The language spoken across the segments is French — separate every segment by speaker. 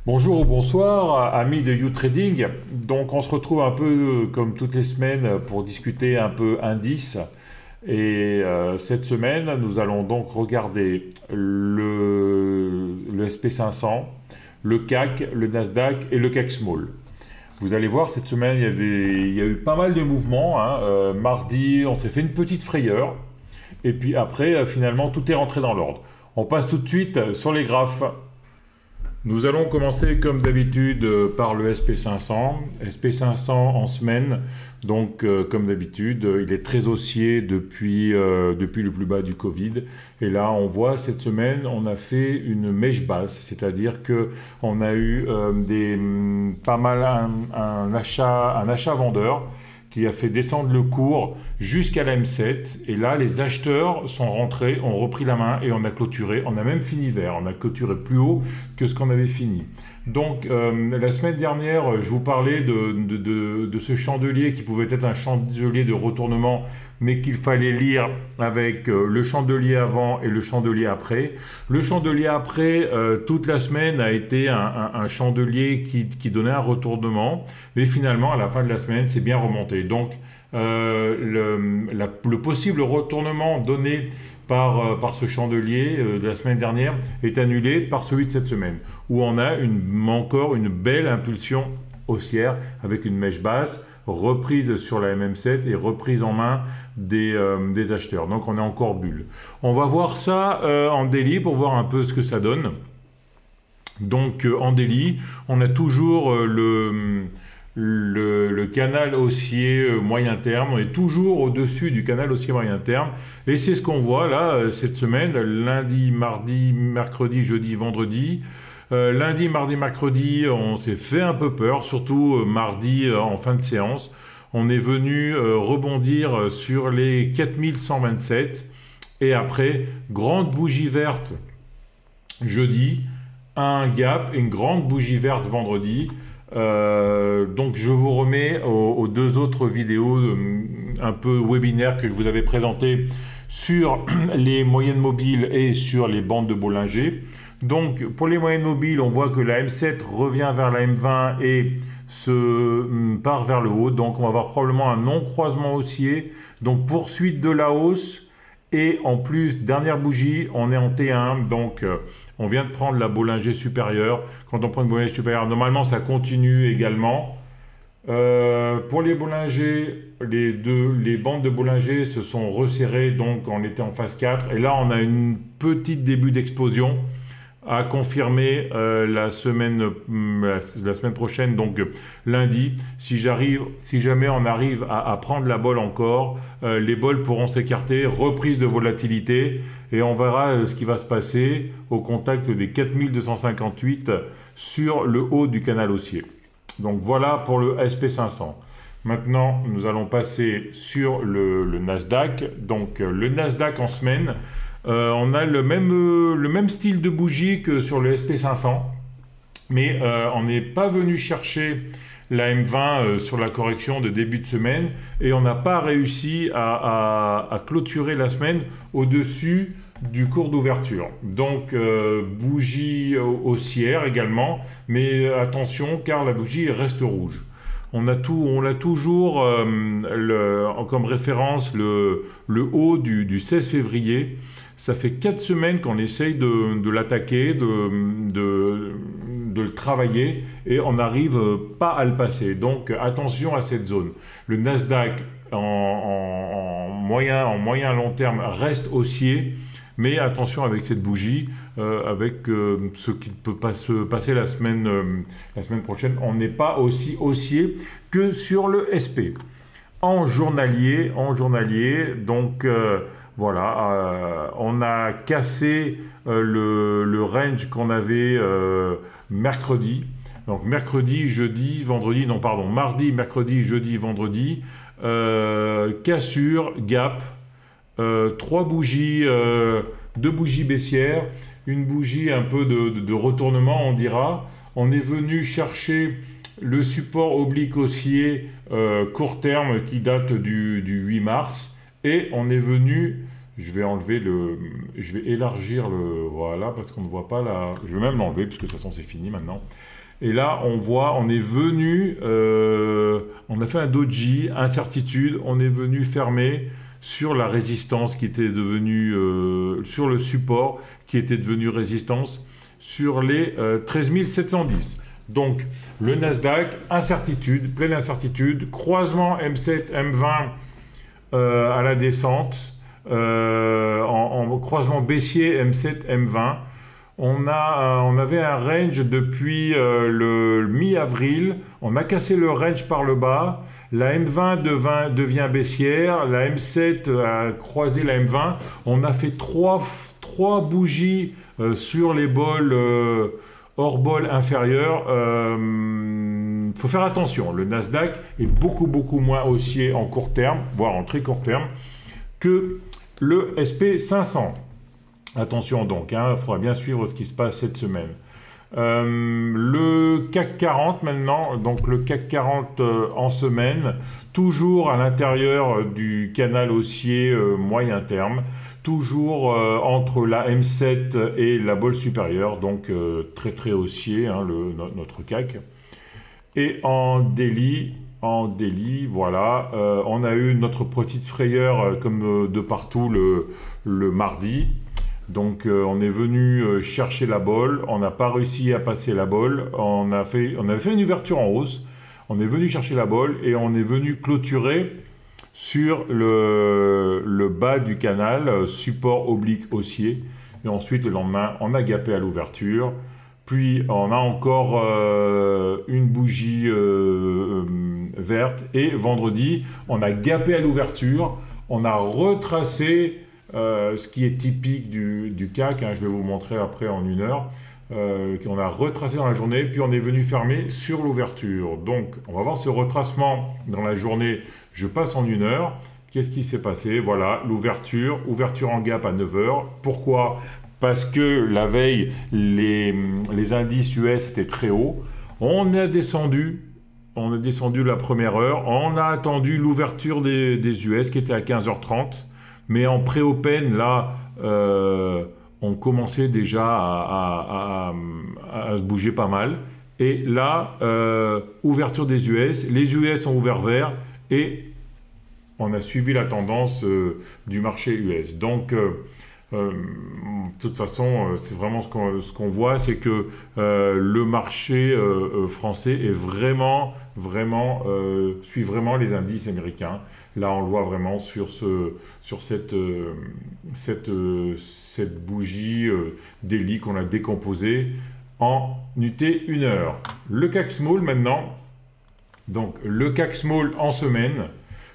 Speaker 1: Bonjour ou bonsoir, amis de YouTrading. Donc on se retrouve un peu comme toutes les semaines pour discuter un peu indices. Et cette semaine, nous allons donc regarder le SP500, le CAC, le Nasdaq et le CAC Small. Vous allez voir, cette semaine, il y a eu pas mal de mouvements, hein. Mardi, on s'est fait une petite frayeur. Et puis après, finalement, tout est rentré dans l'ordre. On passe tout de suite sur les graphes. Nous allons commencer comme d'habitude par le SP500. SP500 en semaine, donc comme d'habitude, il est très haussier depuis le plus bas du Covid. Et là, on voit cette semaine, on a fait une mèche basse, c'est-à-dire que on a eu pas mal un achat vendeur qui a fait descendre le cours jusqu'à la M7. Et là, les acheteurs sont rentrés, ont repris la main et on a clôturé. On a même fini vert. On a clôturé plus haut que ce qu'on avait fini. Donc, la semaine dernière, je vous parlais de ce chandelier qui pouvait être un chandelier de retournement, mais qu'il fallait lire avec le chandelier avant et le chandelier après. Le chandelier après, toute la semaine, a été un chandelier qui donnait un retournement, mais finalement, à la fin de la semaine, c'est bien remonté. Donc, le possible retournement donné par ce chandelier de la semaine dernière est annulé par celui de cette semaine, où on a encore une belle impulsion haussière avec une mèche basse, reprise sur la MM7 et reprise en main des acheteurs. Donc on est encore bulle. On va voir ça en daily pour voir un peu ce que ça donne. Donc en daily, on a toujours le canal haussier moyen terme. On est toujours au-dessus du canal haussier moyen terme. Et c'est ce qu'on voit là cette semaine, lundi, mardi, mercredi, jeudi, vendredi. Lundi, mardi, mercredi, on s'est fait un peu peur, surtout mardi en fin de séance. On est venu rebondir sur les 4127. Et après, grande bougie verte jeudi, un gap et une grande bougie verte vendredi. Donc je vous remets aux deux autres vidéos un peu webinaires que je vous avais présentées sur les moyennes mobiles et sur les bandes de Bollinger. Donc pour les moyennes mobiles, on voit que la M7 revient vers la M20 et part vers le haut. Donc on va avoir probablement un non-croisement haussier. Donc poursuite de la hausse. Et en plus, dernière bougie, on est en T1. Donc on vient de prendre la Bollinger supérieure. Quand on prend une Bollinger supérieure, normalement ça continue également. Pour les Bollinger, les bandes de Bollinger se sont resserrées, donc on était en phase 4. Et là, on a une petite début d'explosion à confirmer la semaine prochaine, donc lundi. Si jamais on arrive à prendre la bolle encore, les bols pourront s'écarter, reprise de volatilité, et on verra ce qui va se passer au contact des 4258 sur le haut du canal haussier. Donc voilà pour le SP500. Maintenant, nous allons passer sur le Nasdaq. Donc le Nasdaq en semaine, on a le même style de bougie que sur le SP500, mais on n'est pas venu chercher la M20 sur la correction de début de semaine et on n'a pas réussi à clôturer la semaine au-dessus du cours d'ouverture. Donc bougie haussière également, mais attention car la bougie reste rouge. On a toujours comme référence le haut du 16 février. Ça fait 4 semaines qu'on essaye de l'attaquer, de le travailler, et on n'arrive pas à le passer. Donc attention à cette zone. Le Nasdaq en moyen long terme reste haussier, mais attention avec cette bougie, avec ce qui peut pas se passer la semaine prochaine. On n'est pas aussi haussier que sur le SP. En journalier, donc voilà, on a cassé le range qu'on avait mercredi. Donc mercredi, jeudi, vendredi, non pardon, mardi, mercredi, jeudi, vendredi. Cassure, gap, deux bougies baissières, une bougie un peu de retournement, on dira. On est venu chercher le support oblique haussier court terme qui date du 8 mars. Et on est venu Je vais enlever je vais élargir voilà, parce qu'on ne voit pas la... Je vais même l'enlever, puisque de toute façon c'est fini maintenant. Et là, on voit, on est venu, on a fait un doji, incertitude, on est venu fermer sur la résistance qui était devenue, sur le support qui était devenu résistance, sur les 13 710. Donc, le Nasdaq, incertitude, pleine incertitude, croisement M7, M20 à la descente, en croisement baissier M7, M20. On avait un range depuis le mi-avril, on a cassé le range par le bas, la M20 devient baissière, la M7 a croisé la M20, on a fait trois bougies sur les bols hors bol inférieur. Faut faire attention, le Nasdaq est beaucoup moins haussier en court terme, voire en très court terme, que le SP500. Attention donc, il faudra bien suivre ce qui se passe cette semaine. Le CAC 40 maintenant, donc le CAC 40 en semaine, toujours à l'intérieur du canal haussier moyen terme, toujours entre la M7 et la bolle supérieure, donc très haussier, notre CAC. Et en daily, voilà, on a eu notre petite frayeur comme de partout le mardi. Donc on est venu chercher la bolle, on n'a pas réussi à passer la bolle, on avait fait une ouverture en hausse, on est venu chercher la bolle et on est venu clôturer sur le bas du canal, support oblique haussier. Et ensuite le lendemain, on a gapé à l'ouverture, puis on a encore une bougie verte et vendredi, on a gapé à l'ouverture, on a retracé ce qui est typique du CAC, je vais vous montrer après en une heure, qu'on a retracé dans la journée, puis on est venu fermer sur l'ouverture. Donc, on va voir ce retracement dans la journée. Je passe en une heure. Qu'est-ce qui s'est passé? Voilà, ouverture en gap à 9 heures. Pourquoi? Parce que la veille, les indices US étaient très hauts. On a descendu la première heure. On a attendu l'ouverture des US qui était à 15h30. Mais en pré-open, là, on commençait déjà à se bouger pas mal. Et là, ouverture des US. Les US ont ouvert vert et on a suivi la tendance du marché US. Donc, de toute façon, c'est vraiment ce qu'on voit, c'est que le marché français est suit vraiment les indices américains. Là, on le voit vraiment sur cette bougie daily qu'on a décomposée en UT 1 heure. Le CAC Small maintenant. Donc, le CAC Small en semaine.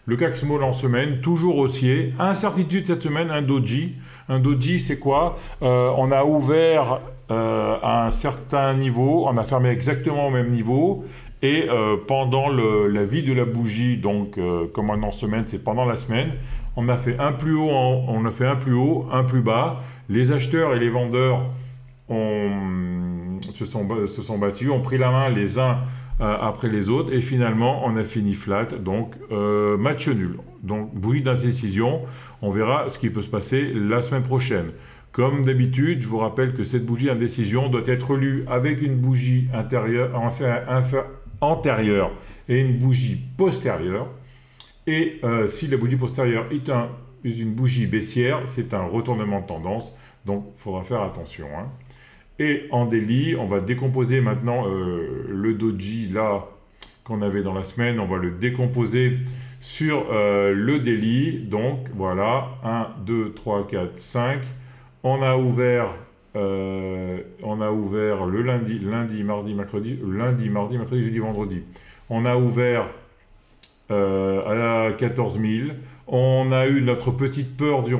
Speaker 1: Le CAC Small en semaine, toujours haussier. Incertitude cette semaine, un doji. Un doji, c'est quoi? On a ouvert à un certain niveau, on a fermé exactement au même niveau. Et pendant la vie de la bougie, donc comme en semaine, c'est pendant la semaine, on a fait un plus haut, un plus bas. Les acheteurs et les vendeurs se sont battus, ont pris la main les uns après les autres, et finalement on a fini flat, donc match nul. Donc bougie d'indécision, on verra ce qui peut se passer la semaine prochaine. Comme d'habitude, je vous rappelle que cette bougie d'indécision doit être lue avec une bougie antérieure et une bougie postérieure. Et si la bougie postérieure est une bougie baissière, c'est un retournement de tendance, donc il faudra faire attention. Et en daily, on va décomposer maintenant le doji là qu'on avait dans la semaine, on va le décomposer sur le daily. Donc voilà, 1, 2, 3, 4, 5. On a ouvert le lundi, mardi, mercredi, jeudi, vendredi. On a ouvert à 14 000. On a eu notre petite peur du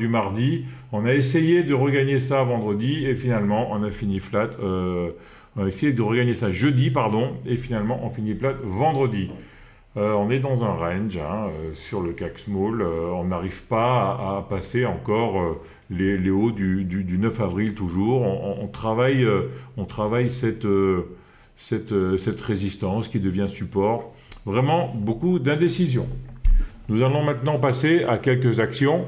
Speaker 1: mardi. On a essayé de regagner ça vendredi et finalement on a fini flat. On a essayé de regagner ça jeudi, pardon, et finalement on finit flat vendredi. On est dans un range sur le CAC Small. On n'arrive pas à passer encore les hauts du 9 avril toujours. On travaille cette résistance qui devient support. Vraiment beaucoup d'indécision. Nous allons maintenant passer à quelques actions.